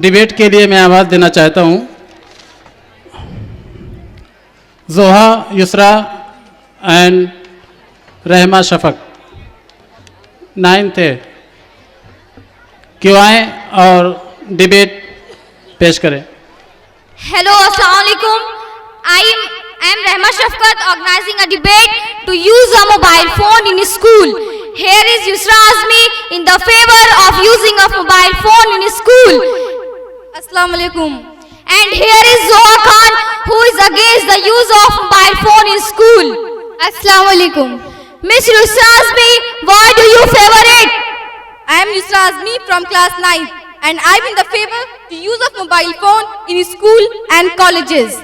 Debate के लिए मैं आवाज़ देना चाहता हूँ। जोहा युसरा एंड रहमा शफक 9th है, क्यों आए और डिबेट पेश करें। Hello, Assalamualaikum. I am Rahma Shafkat organizing a debate to use a mobile phone in school. Here is Yusra Azmi in the favor of using a mobile phone in school. Assalamualaikum. And here is Zoha Khan who is against the use of mobile phone in school. Assalamualaikum. Miss Yusra Azmi, why do you favor it? I am Yusra Azmi from class 9 and I am in the favor to use of mobile phone in school and colleges.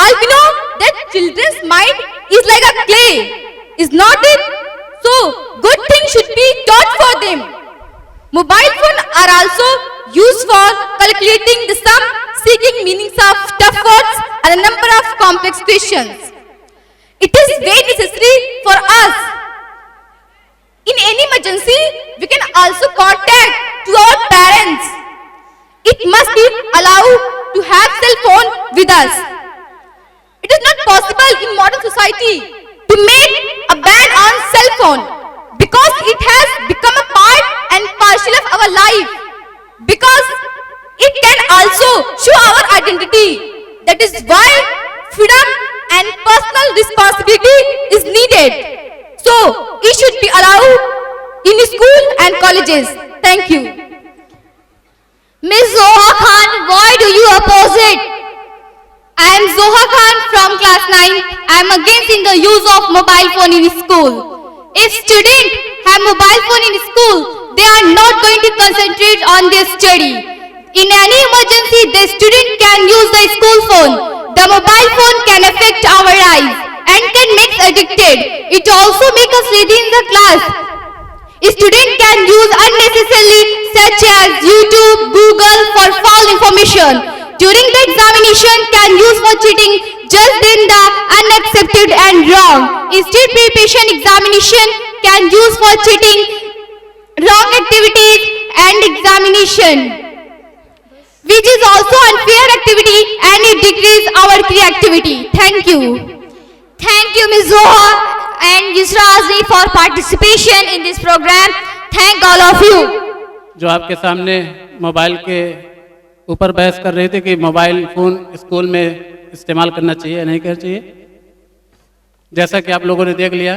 We know that children's mind is like a clay, is not it? So, good things should be taught for them. Mobile phones are also used for calculating the sum, seeking meanings of tough words and a number of complex questions. It is very necessary for us. In any emergency, we can also contact to our parents. It must be allowed to have cell phone with us. It is not possible in modern society to make a ban on cell phone because it has become a part and parcel of our life. Because it can also show our identity. That is why freedom and personal responsibility is needed. So, it should be allowed in school and colleges. Thank you. Miss Zoha Khan, why do you oppose it? I am Zoha Khan from class 9. I am against in the use of mobile phone in school. If students have mobile phone in school, they are not going to concentrate on their study. In any emergency, the student can use the school phone. The mobile phone can affect our eyes and can make us addicted. It also makes us lazy in the class. A student can use unnecessarily such as YouTube, Google for false information. During the examination can use for cheating just then the unaccepted and wrong. Instead preparation examination can use for cheating, wrong activities and examination, which is also unfair activity and it decreases our creativity. Thank you. Thank you, Ms. Zoha and Yusra Azmi for participation in this program. Thank all of you. जो आपके सामने mobile के ऊपर बहस कर रहे थे कि मोबाइल फ़ोन स्कूल में इस्तेमाल करना चाहिए या नहीं करना चाहिए, जैसा कि आप लोगों ने देख लिया